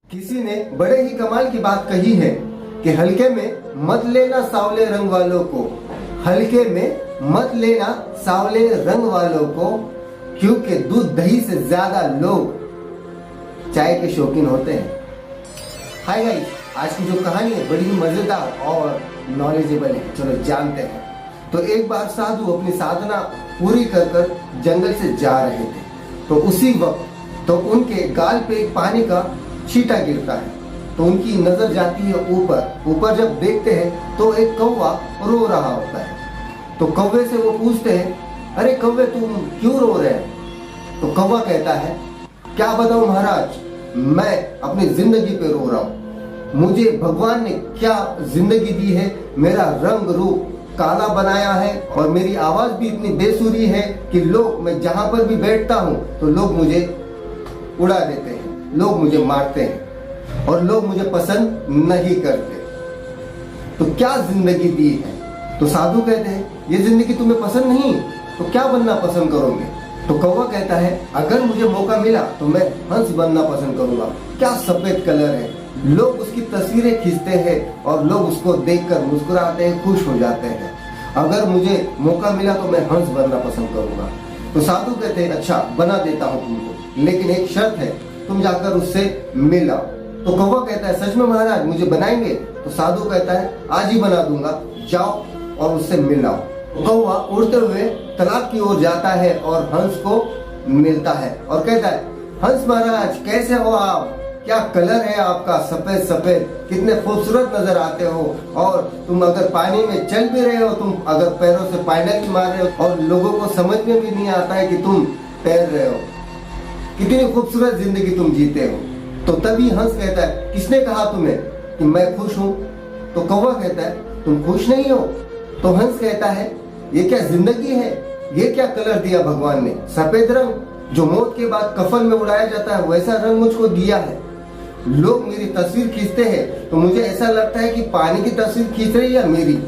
किसी ने बड़े ही कमाल की बात कही है कि हल्के में मत लेना सांवले रंग वालों को, हल्के में मत लेना सांवले रंग वालों को, क्योंकि दूध दही से ज्यादा लोग चाय के शौकीन होते हैं। हाय गाइस, आज की जो कहानी है बड़ी ही मजेदार और नॉलेजेबल है। चलो जानते हैं। तो एक बार साधु अपनी साधना पूरी कर जंगल से जा रहे थे, तो उसी वक्त तो उनके गाल पे एक पानी का छींटा गिरता है। तो उनकी नजर जाती है ऊपर जब देखते हैं तो एक कौवा रो रहा होता है। तो कौवे से वो पूछते हैं, अरे कौवे तुम क्यों रो रहे हैं? तो कौवा कहता है, क्या बताऊं महाराज, मैं अपनी जिंदगी पे रो रहा हूं। मुझे भगवान ने क्या जिंदगी दी है, मेरा रंग रूप काला बनाया है और मेरी आवाज भी इतनी बेसुरी है कि लोग, मैं जहां पर भी बैठता हूं तो लोग मुझे उड़ा देते हैं, लोग मुझे मारते हैं और लोग मुझे पसंद नहीं करते। तो क्या जिंदगी दी है? तो साधु कहते हैं, ये जिंदगी तुम्हें पसंद नहीं तो क्या बनना पसंद करोगे? तो कौवा कहता है, अगर मुझे मौका मिला तो मैं हंस बनना पसंद करूंगा। क्या सफेद कलर है, लोग उसकी तस्वीरें खींचते हैं और लोग उसको देखकर मुस्कुराते हैं, खुश हो जाते हैं। अगर मुझे मौका मिला तो मैं हंस बनना पसंद करूंगा। तो साधु कहते हैं, अच्छा बना देता हूँ तुमको, लेकिन एक शर्त है, तुम जाकर उससे मिल आओ। तो कौवा कहता है, सच में महाराज मुझे बनाएंगे? तो साधु कहता है, आज ही बना दूंगा, जाओ और उससे मिल आओ। कौवा उड़ते हुए तालाब की ओर जाता है और हंस को मिलता है और कहता है, हंस महाराज कैसे हो आप? क्या कलर है आपका, सफेद सफेद, कितने खूबसूरत नजर आते हो। और तुम अगर पानी में चल भी रहे हो, तुम अगर पैरों से पायलट भी मार रहे हो और लोगों को समझ में भी नहीं आता है कि तुम तैर रहे हो। कितनी खूबसूरत जिंदगी तुम जीते हो। तो तभी हंस कहता है, किसने कहा तुम्हें कि मैं खुश हूँ? तो कौवा कहता है, तुम खुश नहीं हो? तो हंस कहता है, ये क्या जिंदगी है, ये क्या कलर दिया भगवान ने, सफेद रंग जो मौत के बाद कफन में उड़ाया जाता है वैसा रंग मुझको दिया है। लोग मेरी तस्वीर खींचते हैं तो मुझे ऐसा लगता है कि पानी की तस्वीर खींच रही है मेरी,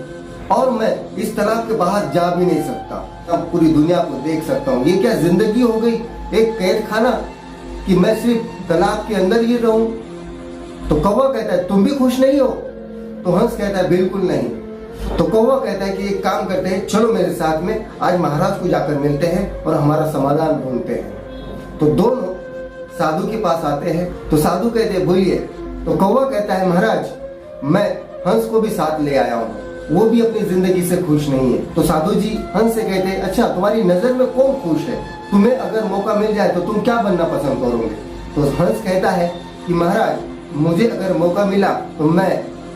और मैं इस तालाब के बाहर जा भी नहीं सकता, अब पूरी दुनिया को देख सकता हूँ। ये क्या जिंदगी हो गई, एक कैद खाना, कि मैं सिर्फ तालाब के अंदर ही रहूं। तो कौवा कहता है, तुम भी खुश नहीं हो? तो हंस कहता है, बिल्कुल नहीं। तो कौवा कहता है कि एक काम करते हैं, चलो मेरे साथ में, आज महाराज को जाकर मिलते हैं और हमारा समाधान ढूंढते हैं। तो दोनों साधु के पास आते हैं। तो साधु कहते हैं, बोलिए। तो कौवा कहता है, महाराज मैं हंस को भी साथ ले आया हूँ, वो भी अपनी जिंदगी से खुश नहीं है। तो साधु जी हंस से कहते हैं, अच्छा तुम्हारी नजर में कौन खुश है? तुम्हें अगर मौका मिल जाए तो तुम क्या बनना पसंद करोगे? तो हंस कहता है कि महाराज मुझे अगर मौका मिला तो मैं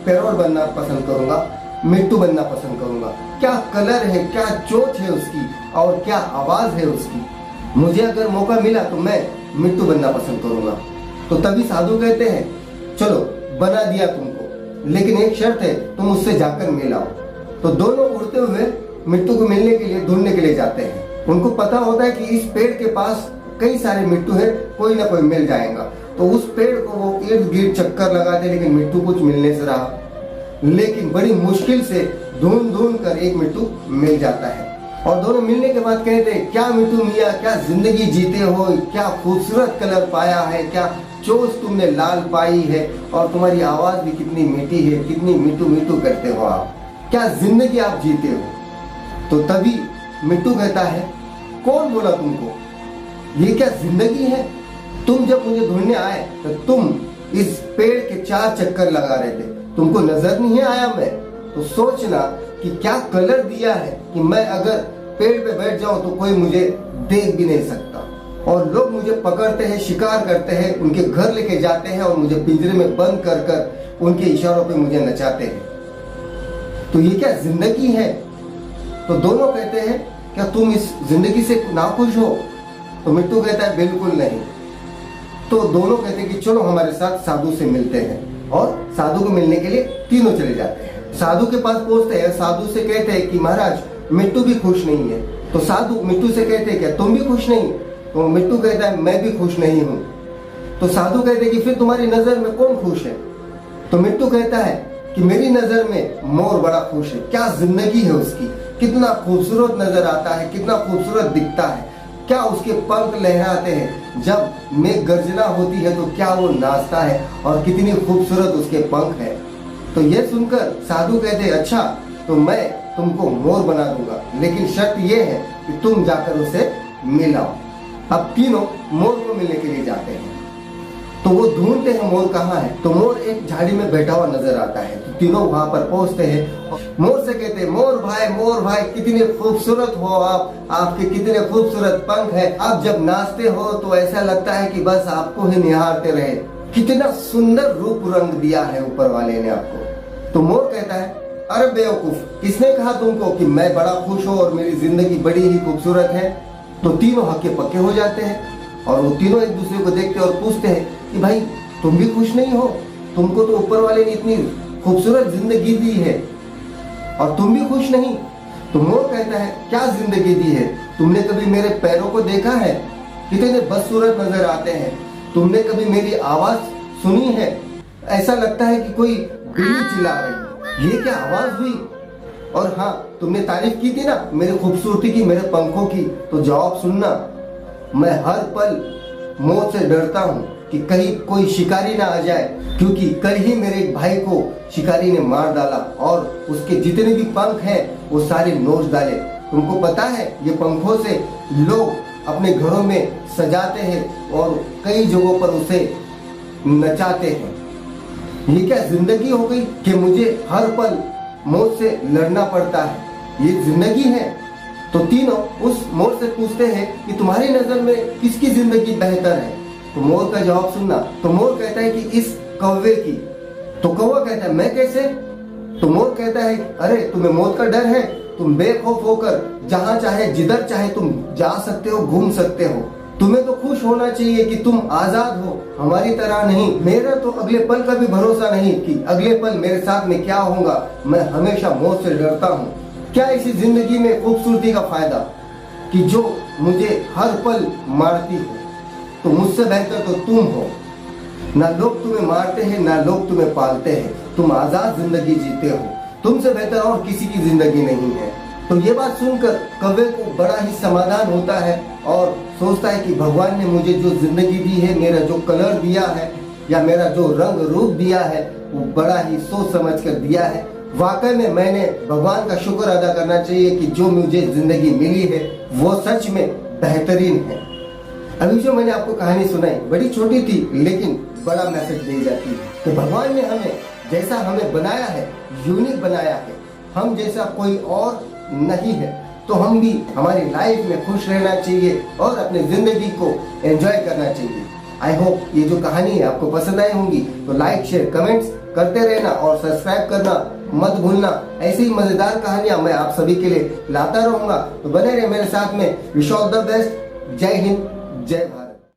पैरोट बनना पसंद करूंगा, मिट्टू बनना पसंद करूंगा। क्या कलर है, क्या चोंच है उसकी और क्या आवाज है उसकी। मुझे अगर मौका मिला तो मैं मिट्टू बनना पसंद करूंगा। तो तभी साधु कहते हैं, चलो बना दिया तुमको, लेकिन एक शर्त है, तुम उससे जाकर मिल आओ। तो दोनों उड़ते हुए मिट्टू को मिलने के लिए, ढूंढने के लिए जाते हैं। उनको पता होता है कि इस पेड़ के पास कई सारे मिट्टू है, कोई ना कोई मिल जाएगा। तो उस पेड़ को वो इर्द गिर्द चक्कर लगाते, लेकिन मिट्टू कुछ मिलने से रहा। लेकिन बड़ी मुश्किल से ढूंढ कर एक मिट्टू मिल जाता है और दोनों मिलने के बाद कहते हैं, क्या मिट्टू मियाँ, क्या जिंदगी जीते हो, क्या खूबसूरत कलर पाया है, क्या चोंच तुमने लाल पाई है और तुम्हारी आवाज भी कितनी मीठी है, कितनी मिट्टू मिट्टू करते हो आप, क्या जिंदगी आप जीते हो। तो तभी मिट्टू कहता है, कौन बोला तुमको, ये क्या जिंदगी है? तुम जब मुझे ढूंढने आए तो तुम इस पेड़ के 4 चक्कर लगा रहे थे, तुमको नजर नहीं आया मैं? तो सोचना कि क्या कलर दिया है कि मैं अगर पेड़ पे बैठ जाऊं तो कोई मुझे देख भी नहीं सकता और लोग मुझे पकड़ते हैं, शिकार करते हैं, उनके घर लेके जाते हैं और मुझे पिंजरे में बंद कर उनके इशारों पे मुझे नचाते हैं। तो ये क्या जिंदगी है? तो दोनों कहते हैं, क्या तुम इस जिंदगी से नाखुश हो? तो मिट्टू कहता है, बिल्कुल नहीं। तो दोनों कहते हैं कि चलो हमारे साथ साधु से मिलते हैं और साधु को मिलने के लिए तीनों चले जाते हैं। साधु के पास पहुंचते हैं, साधु से कहते हैं कि महाराज मिट्टू भी खुश नहीं है। तो साधु मिट्टू से कहते हैं, क्या तुम भी खुश नहीं? तो मिट्टू कहता है, मैं भी खुश नहीं हूँ। तो साधु कहते हैं कि फिर तुम्हारी नजर में कौन खुश है? तो मिट्टू कहता है कि मेरी नजर में मोर बड़ा खुश है, क्या जिंदगी है उसकी, कितना खूबसूरत नजर आता है, कितना खूबसूरत दिखता है, क्या उसके पंख लहराते हैं, जब मेघ गर्जना होती है तो क्या वो नाचता है और कितनी खूबसूरत उसके पंख है। तो ये सुनकर साधु कहते, अच्छा तो मैं तुमको मोर बना दूंगा, लेकिन शर्त ये है कि तुम जाकर उसे मिलाओ। अब तीनों मोर को मिलने के लिए जाते हैं। तो वो ढूंढते हैं मोर कहाँ है। तो मोर एक झाड़ी में बैठा हुआ नजर आता है। तो तीनों वहां पर पहुंचते हैं। मोर से कहते हैं, मोर भाई कितने खूबसूरत हो आप, आपके कितने खूबसूरत पंख है। आप जब नाचते हो तो ऐसा लगता है कि बस आपको ही निहारते रहे। कितना सुंदर रूप रंग दिया है ऊपर वाले ने आपको। तो मोर कहता है, अरे बेवकूफ, किसने कहा तुमको कि मैं बड़ा खुश हूँ और मेरी जिंदगी बड़ी ही खूबसूरत है। तो तीनों हक्के पक्के हो जाते हैं और वो तीनों एक दूसरे को देखते और पूछते हैं कि भाई तुम भी खुश नहीं हो, तुमको तो ऊपर वाले ने इतनी खूबसूरत जिंदगी दी है और तुम भी खुश नहीं। तो मोर कहता है, क्या जिंदगी दी है, तुमने कभी मेरे पैरों को देखा है, कितने बदसूरत नजर आते हैं। तुमने कभी मेरी आवाज सुनी है, ऐसा लगता है कि कोई बिल्ली चिल्ला रही, ये क्या आवाज हुई। और हाँ, तुमने तारीफ की थी ना मेरी खूबसूरती की, मेरे पंखों की, तो जवाब सुनना, मैं हर पल मौत से डरता हूँ कि कहीं कोई शिकारी ना आ जाए, क्योंकि कल ही मेरे एक भाई को शिकारी ने मार डाला और उसके जितने भी पंख हैं वो सारे नोच डाले। तुमको पता है ये पंखों से लोग अपने घरों में सजाते हैं और कई जगहों पर उसे नचाते हैं। ये क्या जिंदगी हो गई कि मुझे हर पल मौत से लड़ना पड़ता है, ये जिंदगी है। तो तीनों उस मोर से पूछते हैं कि तुम्हारी नजर में किसकी जिंदगी बेहतर है। तो मोर का जवाब सुनना। तो मोर कहता है कि इस कौवे की। तो कौवा कहता है, मैं कैसे। तो मोर कहता है, अरे तुम्हें मौत का डर है, तुम बेखौफ होकर जहां चाहे जिधर चाहे तुम जा सकते हो, घूम सकते हो। तुम्हें तो खुश होना चाहिए कि तुम आजाद हो, हमारी तरह नहीं। मेरा तो अगले पल का भी भरोसा नहीं कि अगले पल मेरे साथ में क्या होगा। मैं हमेशा मौत से डरता हूँ। क्या इसी जिंदगी में खूबसूरती का फायदा कि जो मुझे हर पल मारती हो। तो मुझसे बेहतर तो तुम हो, ना लोग तुम्हें मारते हैं ना लोग तुम्हें पालते हैं, तुम आजाद जिंदगी जीते हो। तुमसे बेहतर और किसी की जिंदगी नहीं है। तो ये बात सुनकर कौवे को बड़ा ही समाधान होता है और सोचता है कि भगवान ने मुझे जो जिंदगी दी है, मेरा जो कलर दिया है या मेरा जो रंग रूप दिया है, वो बड़ा ही सोच समझ कर दिया है। वाकई में मैंने भगवान का शुक्र अदा करना चाहिए कि जो मुझे जिंदगी मिली है वो सच में बेहतरीन है। अभी जो मैंने आपको कहानी सुनाई बड़ी छोटी थी, लेकिन बड़ा मैसेज दे जाती है कि भगवान ने हमें जैसा हमें बनाया है, यूनिक बनाया है। हम जैसा कोई और नहीं है। तो हम भी हमारी लाइफ में खुश रहना चाहिए और अपने जिंदगी को एंजॉय करना चाहिए। आई होप ये जो कहानी है आपको पसंद आई होंगी। तो लाइक शेयर कमेंट्स करते रहना और सब्सक्राइब करना मत भूलना। ऐसी ही मजेदार कहानियां मैं आप सभी के लिए लाता रहूंगा। तो बने रहे मेरे साथ में। Wish all the best. जय हिंद, जय भारत।